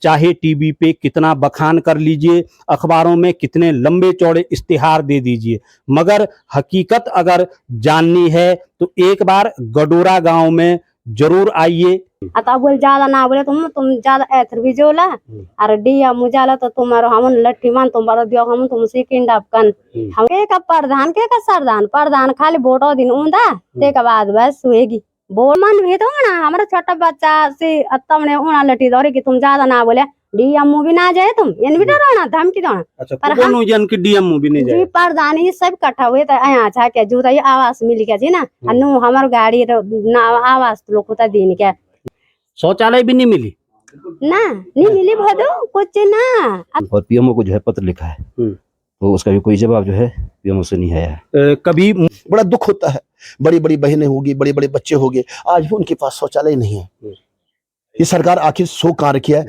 चाहे टीवी पे कितना बखान कर लीजिए, अखबारों में कितने लंबे चौड़े इश्तिहार दे दीजिए, मगर हकीकत अगर जाननी है तो एक बार गडोरा गांव में जरूर आइए। आता बोल ज्यादा ना बोले तुम ज्यादा ऐथर भी जोला और डिया मुजाला तो तुम्हारो हम लट्ठी मान तुम बड़ा दियो हम तुम सिकिंड अपकन हम के प्रधान के का सरदान प्रधान खाली वोटो दिन उंदा ते के बाद बस होएगी बोल मन भी तो ना हमारा छोटा बच्चा से तमने उना लट्ठी दौरे कि तुम ज्यादा ना बोले डीएमओ भी ना जाए तुम इन भी डरो ना धमकी दो। अच्छा कौन जन की डीएमओ भी नहीं जाए जी प्रधान ही सब इकट्ठा हुए तो यहाँ छा के जूता ये आवास मिल गया जी ना अनु हमार गाड़ी ना आवास लोग होता दिन के शौचालय भी नहीं मिली ना नहीं मिली भदो कुछ ना। और पीएमओ को जो है पत्र लिखा है तो उसका भी कोई जवाब जो है पीएमओ से नहीं आया है। कभी बड़ा दुख होता है, बड़ी बड़ी बहनें होगी, बड़े बड़े बच्चे होंगे, आज भी उनके पास शौचालय नहीं है। ये सरकार आखिर सो कार्य किया है।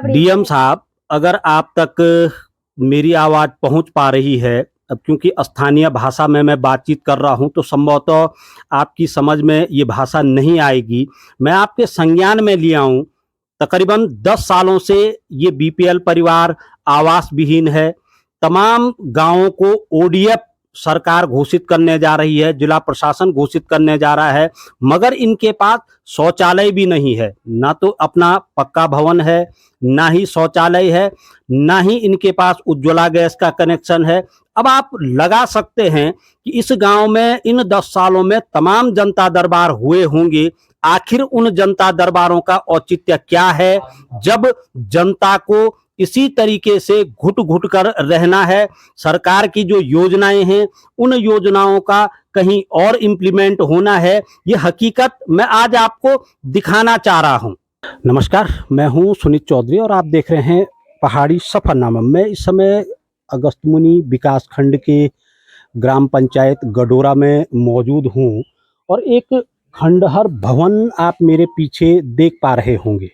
डीएम साहब अगर आप तक मेरी आवाज पहुंच पा रही है, अब क्योंकि स्थानीय भाषा में मैं बातचीत कर रहा हूं तो संभवतः आपकी समझ में ये भाषा नहीं आएगी। मैं आपके संज्ञान में लिया हूं, तकरीबन 10 सालों से ये बीपीएल परिवार आवास विहीन है। तमाम गांवों को ओडीएफ सरकार घोषित करने जा रही है, जिला प्रशासन घोषित करने जा रहा है, मगर इनके पास शौचालय भी नहीं है। ना तो अपना पक्का भवन है, ना ही शौचालय है, ना ही इनके पास उज्ज्वला गैस का कनेक्शन है। अब आप लगा सकते हैं कि इस गांव में इन 10 सालों में तमाम जनता दरबार हुए होंगे। आखिर उन जनता दरबारों का औचित्य क्या है जब जनता को इसी तरीके से घुट घुट कर रहना है। सरकार की जो योजनाएं हैं उन योजनाओं का कहीं और इम्प्लीमेंट होना है। ये हकीकत मैं आज आपको दिखाना चाह रहा हूं। नमस्कार, मैं हूं सुनीत चौधरी और आप देख रहे हैं पहाड़ी सफरनामा। मैं इस समय अगस्त्यमुनि विकास खंड के ग्राम पंचायत गडोरा में मौजूद हूं और एक खंडहर भवन आप मेरे पीछे देख पा रहे होंगे।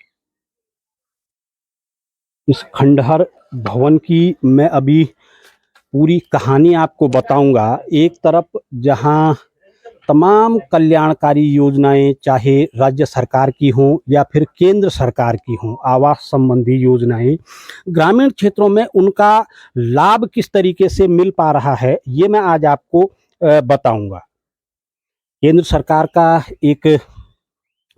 इस खंडहर भवन की मैं अभी पूरी कहानी आपको बताऊंगा। एक तरफ जहां तमाम कल्याणकारी योजनाएं चाहे राज्य सरकार की हों या फिर केंद्र सरकार की हों, आवास संबंधी योजनाएं ग्रामीण क्षेत्रों में उनका लाभ किस तरीके से मिल पा रहा है ये मैं आज आपको बताऊंगा। केंद्र सरकार का एक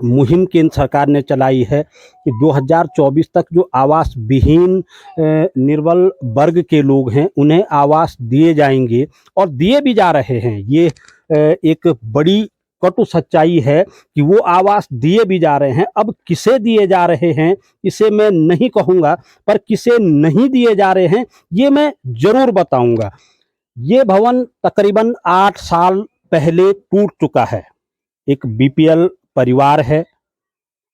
मुहिम केंद्र सरकार ने चलाई है कि 2024 तक जो आवास विहीन निर्बल वर्ग के लोग हैं उन्हें आवास दिए जाएंगे और दिए भी जा रहे हैं। ये एक बड़ी कटु सच्चाई है कि वो आवास दिए भी जा रहे हैं। अब किसे दिए जा रहे हैं इसे मैं नहीं कहूँगा, पर किसे नहीं दिए जा रहे हैं ये मैं जरूर बताऊँगा। ये भवन तकरीबन 8 साल पहले टूट चुका है। एक बीपीएल परिवार है,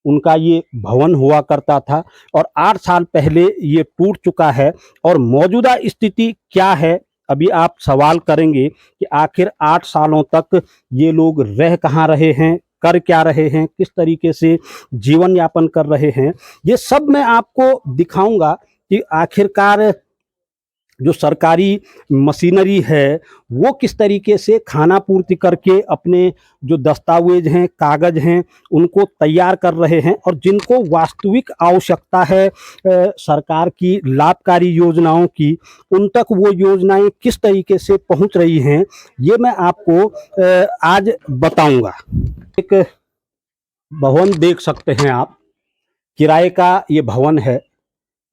उनका ये भवन हुआ करता था और 8 साल पहले ये टूट चुका है। और मौजूदा स्थिति क्या है, अभी आप सवाल करेंगे कि आखिर 8 सालों तक ये लोग रह कहाँ रहे हैं, कर क्या रहे हैं, किस तरीके से जीवन यापन कर रहे हैं, ये सब मैं आपको दिखाऊंगा कि आखिरकार जो सरकारी मशीनरी है वो किस तरीके से खाना पूर्ति करके अपने जो दस्तावेज हैं, कागज हैं, उनको तैयार कर रहे हैं और जिनको वास्तविक आवश्यकता है सरकार की लाभकारी योजनाओं की, उन तक वो योजनाएं किस तरीके से पहुंच रही हैं ये मैं आपको आज बताऊंगा। एक भवन देख सकते हैं आप, किराए का ये भवन है।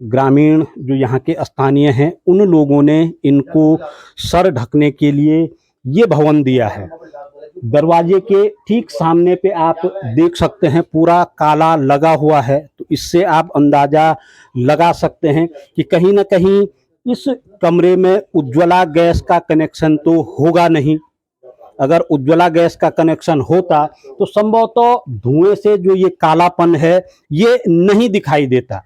ग्रामीण जो यहाँ के स्थानीय हैं उन लोगों ने इनको सर ढकने के लिए ये भवन दिया है। दरवाजे के ठीक सामने पे आप देख सकते हैं पूरा काला लगा हुआ है, तो इससे आप अंदाजा लगा सकते हैं कि कहीं ना कहीं इस कमरे में उज्ज्वला गैस का कनेक्शन तो होगा नहीं। अगर उज्ज्वला गैस का कनेक्शन होता तो संभवतः धुएं से जो ये कालापन है ये नहीं दिखाई देता।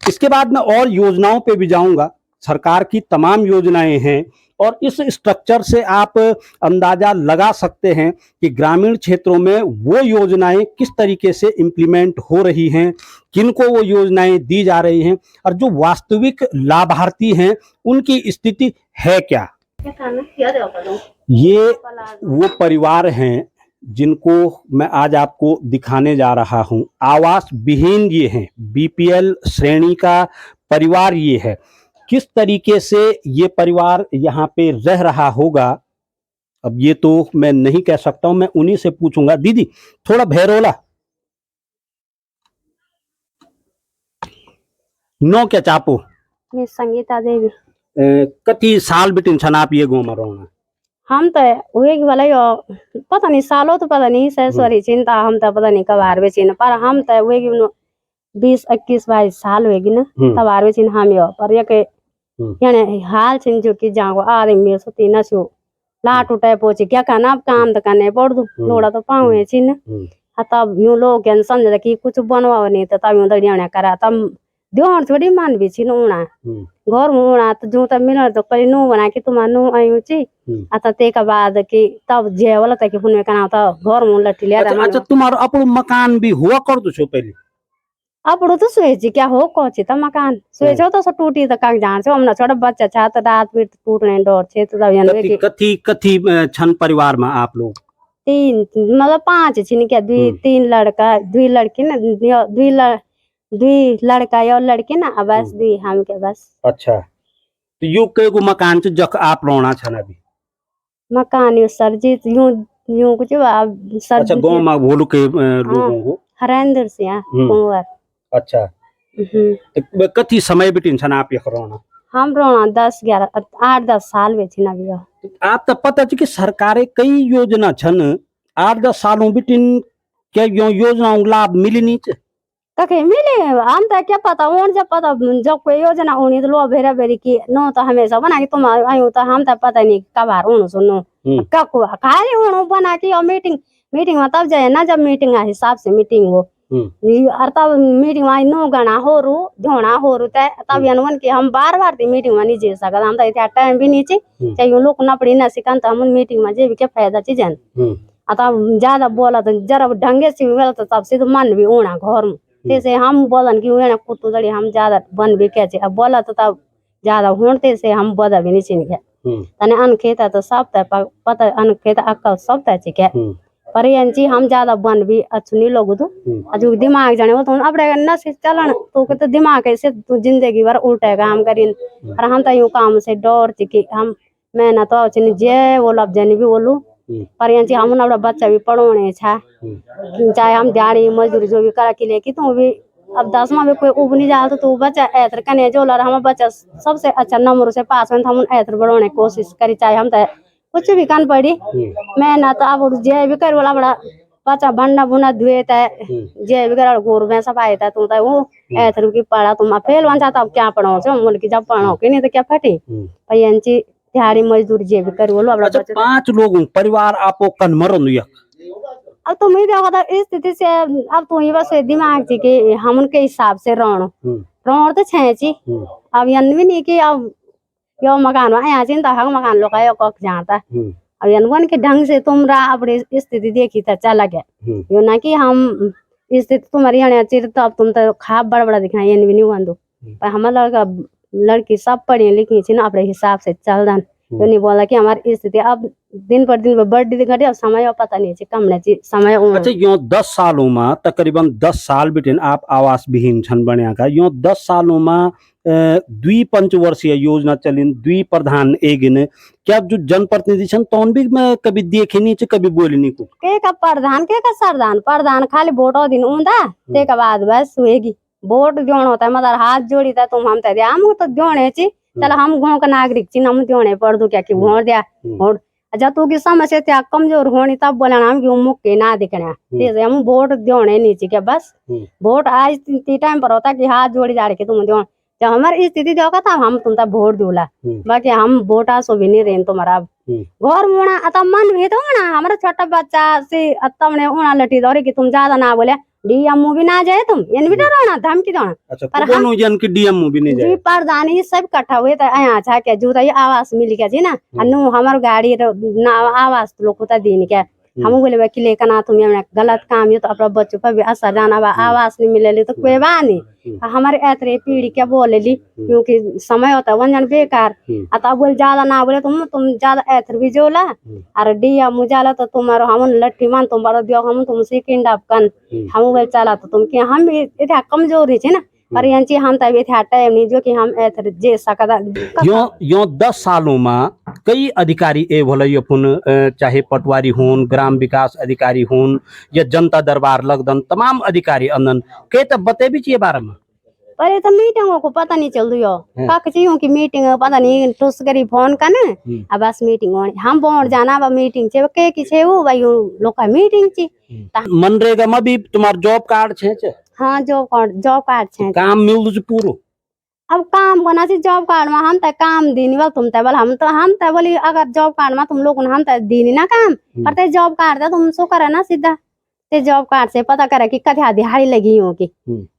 इसके बाद मैं और योजनाओं पे भी जाऊंगा। सरकार की तमाम योजनाएं हैं और इस स्ट्रक्चर से आप अंदाजा लगा सकते हैं कि ग्रामीण क्षेत्रों में वो योजनाएं किस तरीके से इम्प्लीमेंट हो रही हैं, किनको वो योजनाएं दी जा रही हैं और जो वास्तविक लाभार्थी हैं उनकी स्थिति है क्या। ये वो परिवार हैं जिनको मैं आज आपको दिखाने जा रहा हूं, आवास विहीन ये हैं, बीपीएल श्रेणी का परिवार ये है। किस तरीके से ये परिवार यहाँ पे रह रहा होगा, अब ये तो मैं नहीं कह सकता हूं, मैं उन्हीं से पूछूंगा। दीदी थोड़ा भैरोला नो क्या चापो मैं संगीता देवी। कति साल बिटिन छन आप ये गाँव में रहना? हम तो हुए कि भले पता नहीं सालों तो पता नहीं सरी चिंता हम तो पता नहीं कब हार बेचिन पर हम तो हुए कि 20-21-22 साल हुएगी ना तब हार बेचिन हम यो पर ये के यानी हाल छिन जो कि जाओ आदमी मेरे सो तीन सो लाट उठाए पहुंचे क्या करना अब काम तो करने पड़ दू लोड़ा तो पाऊँ है छिन तब यूं लोग समझ कि कुछ बनवा नहीं तो तब यूं दड़िया करा तब द्योण थोड़ी मान भी छिन उना घर में उना तो जो तब मिलर तो करी नो बना कि तुम नो आयु ची आता ते का बाद कि तब जे वाला तक पुन कना तो घर में लट्ठी लिया अच्छा तुम्हारो अपन मकान भी हुआ कर दो छो पहले? अब तो सोची क्या हो कोची त मकान सोचो तो टूटी त काग जान छो हमना छोटा बच्चा छा त रात भी टूटने डर छे त तब यानी कि कथी कथी छन परिवार में आप लोग? 3 मतलब 5 छिन क्या 2-3 लड़का 2 लड़की ना 2 लड़का और लड़की ना बस 2 हम के बस। अच्छा तो यू के गो मकान छ जख आप रहना छन अभी? मकान यो सरजी यूं कुछ सर अच्छा गांव में भोलू के लोगों को हरेंद्र सिंह कुंवर। अच्छा तो कथी समय बिटिन छन आप ये रहना? हम रहना 8-10 साल में छिन अभी। आप तो पता छ कि सरकारे कई योजना छन 8-10 सालों बिटिन क्या योजनाओं लाभ मिली नहीं छ? कखे मिले हम तो क्या पता उन जब पता जब कोई योजना होनी तो लो भेरा भेरी की नो तो हमेशा बना कि तुम आयु तो हम तो पता नहीं कब हार होनो सुनो कको खाली होनो बना की और मीटिंग में तब जाए ना जब मीटिंग आ हिसाब से मीटिंग हो और तब मीटिंग में नो गना हो रू धोना हो रू तब यन कि हम बार दी मीटिंग में नहीं जे सकत हम तो इतना टाइम भी नहीं चाहिए लोग ना पड़ी ना सिकन तो हम मीटिंग में जे भी क्या फायदा चीज तब ज्यादा बोला तो जरा ढंगे से बोला तो तब से तो मन भी ओना घर में तैसे हम बोलन कि वेना कुत्तू दड़ी हम ज्यादा बन भी क्या अब बोला तो तब ज्यादा होते से हम बदा भी नहीं चिन गया तने अन खेता तो सब पता अन खेता अक्कल सब तय क्या पर यांची हम ज्यादा बन भी अच्छी लोग तो अजू दिमाग जाने वो तो अपने न से चलन तो के तो दिमाग ऐसे तू जिंदगी भर उल्टा काम करिन और हम तो यूं काम से डर कि हम मैं ना तो चिन जे वो लब जन भी बोलू पर यांची हम ना बच्चा भी पढ़ोने छा चाहे हम दिहाड़ी मजदूरी जो भी करा के लिए कि तू भी अब 10वां में कोई उब नहीं जा तो तू बच्चा ऐतर कने जो लर हम बच्चा सबसे अच्छा नंबर से पास में हम ऐतर बढ़ाने कोशिश करी चाहे हम तो कुछ भी कान पड़ी मैं ना तो अब जे भी कर वाला बड़ा बच्चा बनना बुना धुए ता जे भी कर गोर में सफाई ता तू तो वो ऐतर की पढ़ा तुम फेल वन जाता अब क्या पढ़ो छो बोल की जब पढ़ो कि नहीं तो क्या फटी पयंची दिहाड़ी मजदूरी जे भी कर बोलो अच्छा 5 लोगों परिवार आपो कन मरन या अब तुम ही देखो तो इस स्थिति से अब तू ही बस दिमाग थी कि हम उनके हिसाब से रण तो छेची अब यन भी नहीं कि अब यो मकान आया चिंता हक मकान लोग कक जाता अब यन के ढंग से तुम अपनी स्थिति देखी तो चला गया यो ना कि हम स्थिति तुम्हारी यहाँ चिर तो अब तुम तो खा बड़ा बड़ा दिखना ये भी नहीं बंदो पर हमारा लड़की सब पढ़ी लिखी थी ना अपने हिसाब से चल दन तो नहीं बोला कि हमारी स्थिति अब दिन पर दिन बढ़ती घटी अब समय पता नहीं कम नहीं समय। अच्छा यो 10 सालों में तकरीबन 10 साल बिटिन आप आवास विहीन छन बन्या का यो 10 सालों में 2 पंचवर्षीय योजना चलिन 2 प्रधान एगिन क्या जो जनप्रतिनिधि छन तौन भी मैं कभी देखे नहीं कभी बोली नहीं कुछ के का प्रधान के का प्रधान खाली वोटो दिन ऊंदा ते के बाद बस होएगी वोट जोन होता है मतलब हाथ जोड़ी था तुम हम ते हम तो जोड़े ची चल हम गाँव का नागरिक छी हम जोड़े पड़ दो क्या कि वोट दिया वोट जब तू की समस्या त्या कमजोर होनी तब बोला हम क्यों मुक्के ना दिखना जैसे हम वोट जोड़े नीचे क्या बस वोट आज टाइम पर होता कि हाथ जोड़ी जा रहे तुम जो जब हमारी स्थिति देखा था हम तुम तब वोट दूला बाकी हम वोट आसो भी नहीं रहे तुम्हारा घर मुना अतः मन भी तो ना हमारा छोटा बच्चा से तब ने उना लटी दौरी कि तुम ज्यादा ना बोले डीएमओ भी ना जाए तुम इन भी डरो ना धमकी दो अच्छा पर हम जन की डीएमओ भी नहीं जाए प्रधान ही सब इकट्ठा हुए तो यहाँ छा क्या जो आवास मिल गया जी ना अनु हमार गाड़ी ना आवास लोग को दिन क्या हम बोले कि लेकर ना तुम हमने गलत काम ये तो अपना बच्चों पर भी असर जाना बा आवास नहीं मिले तो कोई बात नहीं हमारे ऐतरे पीढ़ी क्या बोले ली क्योंकि समय होता है वंजन बेकार अतः बोल ज्यादा ना बोले तुम ज्यादा ऐतर भी जोला और डिया मुजाला तो तुम्हारो हम लट्ठी मान तुम बड़ा दियो हम तुमसे किंडाप कन हम बोल चला तो तुम के हम इतना कमजोरी छे ना पर यांची हम तभी थे टाइम नहीं जो कि हम ऐतर जे सकदा यो 10 सालों में कई अधिकारी ए भले अपन चाहे पटवारी होन ग्राम विकास अधिकारी होन या जनता दरबार लगदन तमाम अधिकारी अंदन के तब बते भी चाहिए बारे में पर ये तो मीटिंगों को पता नहीं चल दियो का चाहिए की मीटिंग पता नहीं टुस करी फोन का ना अब बस मीटिंग होनी हम बोर्ड जाना अब मीटिंग छे के की छे वो भाई लोग का मीटिंग छी मनरेगा में भी तुम्हार जॉब कार्ड छे हाँ जॉब कार्ड छे काम मिल दु पूरो अब काम बना सी जॉब कार्ड में हम त काम दीनी वाल तुम त बोल हम त बोली अगर जॉब कार्ड में तुम लोग हम त दीनी ना काम पर ते जॉब कार्ड तुम सो करे ना सीधा ते जॉब कार्ड से पता करे कि कथा दिहाड़ी लगी हो की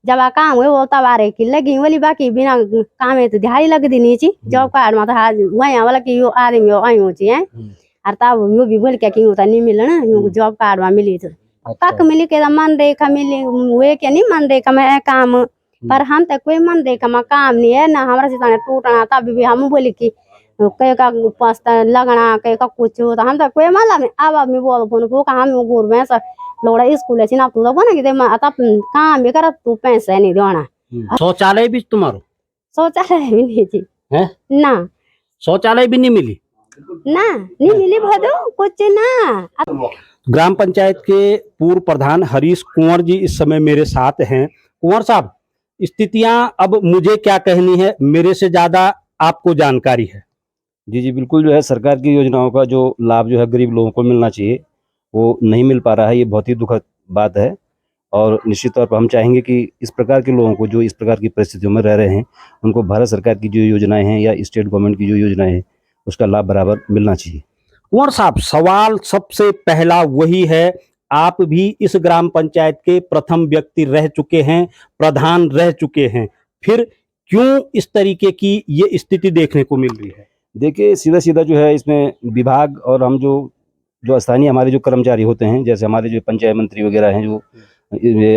जब आ काम हुए वो तब आ रहे की लगी बोली बाकी बिना काम है तो दिहाड़ी लग देनी ची जॉब कार्ड में तो वही वाला की यो आदमी आई हो ची है और तब यो भी बोल क्या कि होता नहीं मिले ना यो जॉब कार्ड में मिली तो पक मिली के मनरेगा मिली हुए क्या नहीं मनरेगा में काम पर हम तक कोई मनरेगा में काम नहीं है ना हमारा से टूटना तब भी हम बोली कि कई का पास्ता लगना कई का कुछ हो तो हम तक कोई मतलब नहीं अब मैं बोल फोन को हम गुर में लोड़ा स्कूल है ना तू लोग ना कि तब काम भी कर तू पैसे नहीं देना शौचालय भी तुम्हारो शौचालय भी नहीं जी है ना शौचालय भी नहीं मिली ना नहीं मिली भदो कुछ ना ग्राम पंचायत के पूर्व प्रधान हरीश कुंवर जी इस समय मेरे साथ हैं। कुंवर साहब स्थितियां अब मुझे क्या कहनी है मेरे से ज्यादा आपको जानकारी है। जी जी बिल्कुल जो है सरकार की योजनाओं का जो लाभ जो है गरीब लोगों को मिलना चाहिए वो नहीं मिल पा रहा है। ये बहुत ही दुखद बात है और निश्चित तौर पर हम चाहेंगे कि इस प्रकार के लोगों को जो इस प्रकार की परिस्थितियों में रह रहे हैं उनको भारत सरकार की जो योजनाएं हैं या स्टेट गवर्नमेंट की जो योजनाएं हैं उसका लाभ बराबर मिलना चाहिए। कुंवर साहब सवाल सबसे पहला वही है, आप भी इस ग्राम पंचायत के प्रथम व्यक्ति रह चुके हैं, प्रधान रह चुके हैं, फिर क्यों इस तरीके की ये स्थिति देखने को मिल रही है? देखिए सीधा सीधा जो है इसमें विभाग और हम जो स्थानीय हमारे जो कर्मचारी होते हैं जैसे हमारे जो पंचायत मंत्री वगैरह हैं जो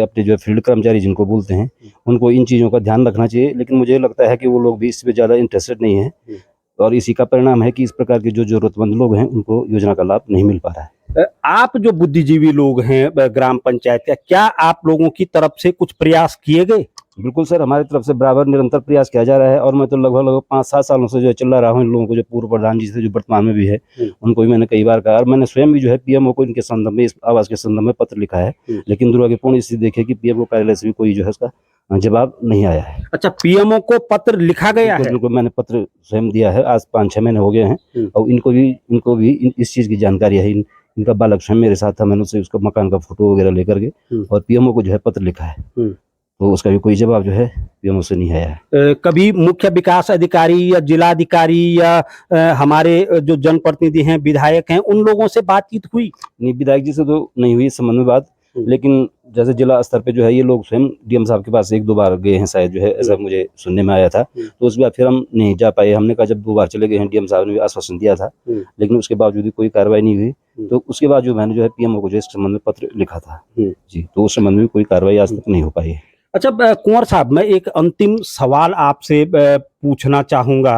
अपने जो फील्ड कर्मचारी जिनको बोलते हैं उनको इन चीज़ों का ध्यान रखना चाहिए, लेकिन मुझे लगता है कि वो लोग भी इसमें ज़्यादा इंटरेस्टेड नहीं है और इसी का परिणाम है कि इस प्रकार के जो जरूरतमंद लोग हैं उनको योजना का लाभ नहीं मिल पा रहा है। आप जो बुद्धिजीवी लोग हैं ग्राम पंचायत का, क्या आप लोगों की तरफ से कुछ प्रयास किए गए? बिल्कुल सर, हमारी तरफ से बराबर निरंतर प्रयास किया जा रहा है और मैं तो लगभग 5-7 सालों से जो चला रहा हूँ इन लोगों को, जो पूर्व प्रधान जी से जो वर्तमान में भी है उनको भी मैंने कई बार कहा और मैंने स्वयं भी जो है पीएमओ को इनके संदर्भ में इस आवास के संदर्भ में पत्र लिखा है, लेकिन दुर्भाग्यपूर्ण स्थिति देखिए कि पीएमओ कार्यालय से भी कोई जो है उसका जवाब नहीं आया है। अच्छा, पीएमओ को पत्र लिखा गया है? बिल्कुल, मैंने पत्र स्वयं दिया है, आज 5-6 महीने हो गए हैं और इनको भी इस चीज़ की जानकारी है। इनका बालक स्वयं मेरे साथ था, मैंने उससे उसका मकान का फोटो वगैरह लेकर के और पीएमओ को जो है पत्र लिखा है तो उसका भी कोई जवाब जो है पीएमओ से नहीं आया है। कभी मुख्य विकास अधिकारी या जिलाधिकारी या हमारे जो जनप्रतिनिधि हैं विधायक हैं उन लोगों से बातचीत हुई? नहीं, विधायक जी से तो नहीं हुई इस संबंध में बात, लेकिन जैसे जिला स्तर पे जो है ये लोग स्वयं डीएम साहब के पास 1-2 बार गए हैं शायद, जो है ऐसा मुझे सुनने में आया था। तो उस बार फिर हम नहीं जा पाए, हमने कहा जब 2 बार चले गए हैं, डीएम साहब ने भी आश्वासन दिया था लेकिन उसके बावजूद भी कोई कार्रवाई नहीं हुई। तो उसके बाद जो मैंने जो है पीएमओ को जो इस संबंध में पत्र लिखा था जी, तो उस संबंध में कोई कार्रवाई आज तक नहीं हो पाई है। अच्छा कुंवर साहब, मैं एक अंतिम सवाल आपसे पूछना चाहूंगा,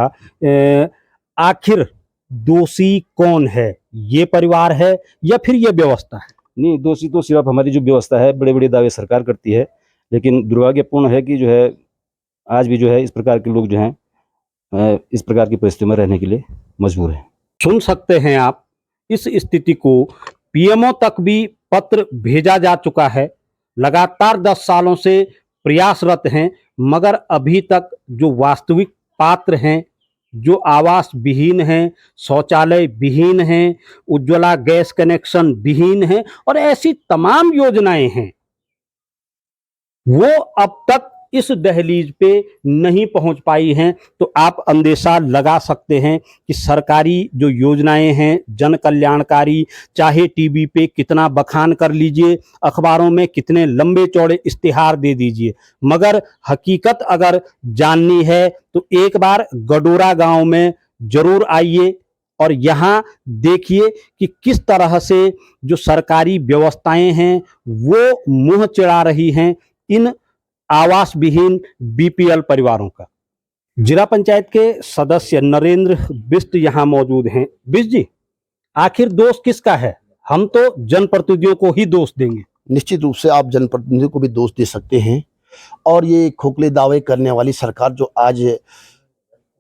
आखिर दोषी कौन है? ये परिवार है या फिर ये व्यवस्था है? नहीं, दोषी तो सिर्फ हमारी जो व्यवस्था है, बड़े बड़े दावे सरकार करती है, लेकिन दुर्भाग्यपूर्ण है कि जो है आज भी जो है इस प्रकार के लोग जो हैं इस प्रकार की परिस्थिति में रहने के लिए मजबूर हैं। सुन सकते हैं आप, इस स्थिति को पीएमओ तक भी पत्र भेजा जा चुका है, लगातार 10 सालों से प्रयासरत हैं, मगर अभी तक जो वास्तविक पात्र हैं, जो आवास विहीन हैं, शौचालय विहीन हैं, उज्ज्वला गैस कनेक्शन विहीन हैं और ऐसी तमाम योजनाएं हैं, वो अब तक इस दहलीज पे नहीं पहुंच पाई हैं। तो आप अंदेशा लगा सकते हैं कि सरकारी जो योजनाएं हैं जन कल्याणकारी, चाहे टीवी पे कितना बखान कर लीजिए, अखबारों में कितने लंबे चौड़े इश्तिहार दे दीजिए, मगर हकीकत अगर जाननी है तो एक बार गडोरा गांव में जरूर आइए, और यहाँ देखिए कि किस तरह से जो सरकारी व्यवस्थाएं हैं वो मुंह चिढ़ा रही हैं इन आवास विहीन बीपीएल परिवारों का। जिला पंचायत के सदस्य नरेंद्र बिष्ट यहाँ मौजूद हैं। बिष्ट जी, आखिर दोष किसका है? हम तो जनप्रतिनिधियों को ही दोष देंगे। निश्चित रूप से आप जनप्रतिनिधियों को भी दोष दे सकते हैं, और ये खोखले दावे करने वाली सरकार जो आज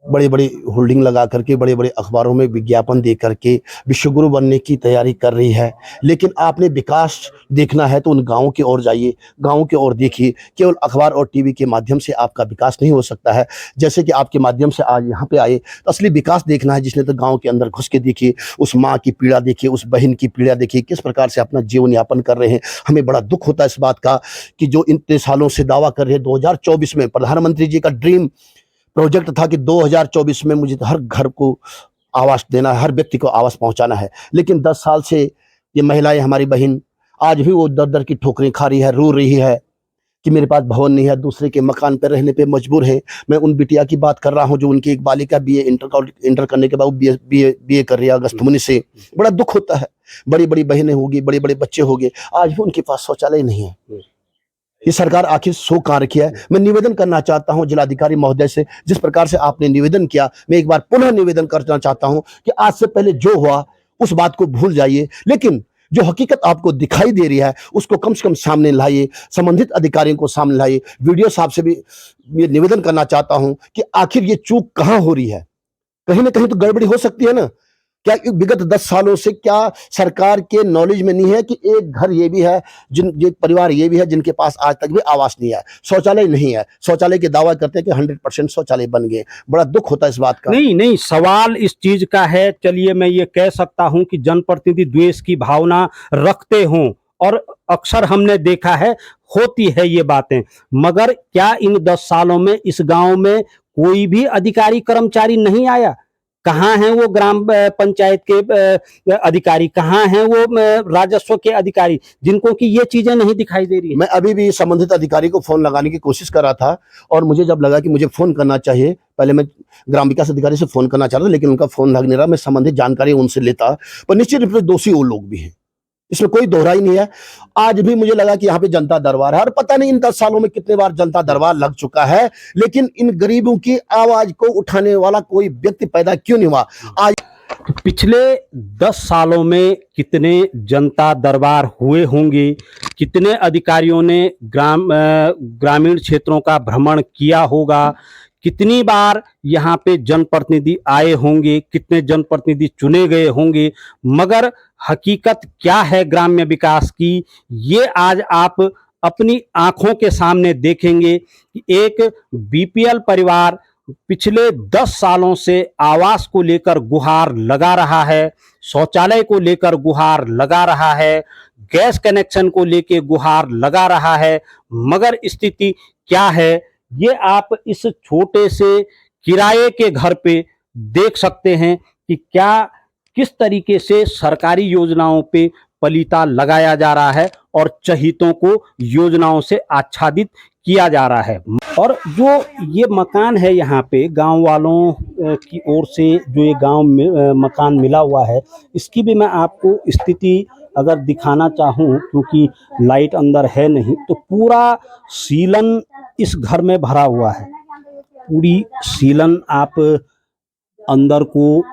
बड़े बड़े होल्डिंग लगा करके बड़े बड़े अखबारों में विज्ञापन दे करके विश्वगुरु बनने की तैयारी कर रही है। लेकिन आपने विकास देखना है तो उन गाँवों की ओर जाइए, गाँवों की ओर देखिए। केवल अखबार और टीवी के माध्यम से आपका विकास नहीं हो सकता है। जैसे कि आपके माध्यम से आज यहाँ पे आए, तो असली विकास देखना है जिसने तो गाँव के अंदर घुस के देखिए, उस माँ की पीड़ा देखिए, उस बहन की पीड़ा देखिए, किस प्रकार से अपना जीवन यापन कर रहे हैं। हमें बड़ा दुख होता है इस बात का कि जो इतने सालों से दावा कर रहे हैं 2024 में प्रधानमंत्री जी का ड्रीम प्रोजेक्ट था कि 2024 में मुझे हर घर को आवास देना है, हर व्यक्ति को आवास पहुंचाना है। लेकिन 10 साल से ये महिलाएं, हमारी बहन, आज भी वो दर दर की ठोकरें खा रही है, रो रही है कि मेरे पास भवन नहीं है, दूसरे के मकान पर रहने पे मजबूर है। मैं उन बिटिया की बात कर रहा हूं जो उनकी एक बालिका बीए इंटर करने के बाद बीए कर रही है अगस्त मुनि से। बड़ा दुख होता है। बड़ी बड़ी बहनें होगी, बड़े बड़े बच्चे होंगे, आज भी उनके पास शौचालय नहीं है। ये सरकार आखिर सो कहाँ रखी है? मैं निवेदन करना चाहता हूं जिलाधिकारी महोदय से, जिस प्रकार से आपने निवेदन किया, मैं एक बार पुनः निवेदन करना चाहता हूं कि आज से पहले जो हुआ उस बात को भूल जाइए, लेकिन जो हकीकत आपको दिखाई दे रही है उसको कम से कम सामने लाइए, संबंधित अधिकारियों को सामने लाइए। वीडियो साहब से भी ये निवेदन करना चाहता हूं कि आखिर ये चूक कहाँ हो रही है? कहीं ना कहीं तो गड़बड़ी हो सकती है ना। क्या विगत 10 सालों से क्या सरकार के नॉलेज में नहीं है कि एक घर ये भी है, ये परिवार ये भी है जिनके पास आज तक भी आवास नहीं है, शौचालय नहीं है। शौचालय के दावा करते हैं कि 100% शौचालय बन गए। बड़ा दुख होता है इस बात का। नहीं, सवाल इस चीज का है, चलिए मैं ये कह सकता हूं कि जनप्रतिनिधि द्वेष की भावना रखते हों, और अक्सर हमने देखा है, होती है ये बातें, मगर क्या इन 10 सालों में इस गांव में कोई भी अधिकारी कर्मचारी नहीं आया? कहाँ हैं वो ग्राम पंचायत के अधिकारी? कहाँ हैं वो राजस्व के अधिकारी जिनको कि ये चीजें नहीं दिखाई दे रही है? मैं अभी भी संबंधित अधिकारी को फोन लगाने की कोशिश कर रहा था, और मुझे जब लगा कि मुझे फोन करना चाहिए, पहले मैं ग्राम विकास अधिकारी से फोन करना चाहता था, लेकिन उनका फोन लग नहीं रहा। मैं संबंधित जानकारी उनसे लेता, पर निश्चित रूप से दोषी वो लोग भी हैं, इसमें कोई दोहरा ही नहीं है। आज भी मुझे लगा कि यहाँ पे जनता दरबार है, और पता नहीं इन 10 सालों में कितने बार जनता दरबार लग चुका है, लेकिन इन गरीबों की आवाज को उठाने वाला कोई व्यक्ति पैदा क्यों नहीं हुआ? आज पिछले 10 सालों में कितने जनता दरबार हुए होंगे, कितने अधिकारियों ने ग्रामीण क्षेत्रों का भ्रमण किया होगा, कितनी बार यहाँ पे जनप्रतिनिधि आए होंगे, कितने जनप्रतिनिधि चुने गए होंगे, मगर हकीकत क्या है ग्राम्य विकास की, ये आज आप अपनी आंखों के सामने देखेंगे कि एक बीपीएल परिवार पिछले 10 सालों से आवास को लेकर गुहार लगा रहा है, शौचालय को लेकर गुहार लगा रहा है, गैस कनेक्शन को लेकर गुहार लगा रहा है, मगर स्थिति क्या है ये आप इस छोटे से किराए के घर पे देख सकते हैं कि क्या किस तरीके से सरकारी योजनाओं पे पलीता लगाया जा रहा है और चहितों को योजनाओं से आच्छादित किया जा रहा है। और जो ये मकान है यहाँ पे गांव वालों की ओर से जो ये गांव में मकान मिला हुआ है, इसकी भी मैं आपको स्थिति अगर दिखाना चाहूँ, क्योंकि लाइट अंदर है नहीं, तो पूरा सीलन इस घर में भरा हुआ है। पूरी सीलन आप अंदर को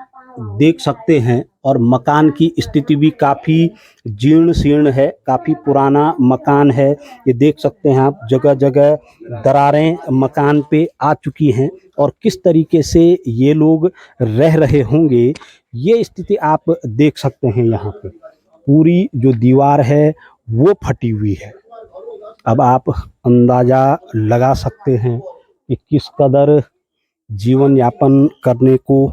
देख सकते हैं, और मकान की स्थिति भी काफ़ी जीर्ण शीर्ण है, काफ़ी पुराना मकान है। ये देख सकते हैं आप, जगह जगह दरारें मकान पे आ चुकी हैं, और किस तरीके से ये लोग रह रहे होंगे ये स्थिति आप देख सकते हैं। यहाँ पे पूरी जो दीवार है वो फटी हुई है। अब आप अंदाज़ा लगा सकते हैं कि किस कदर जीवन यापन करने को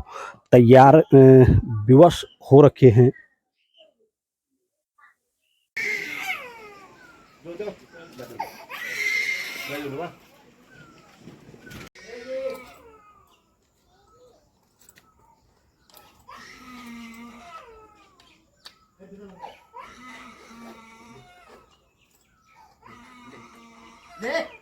तैयार विवश हो रखे हैं। दे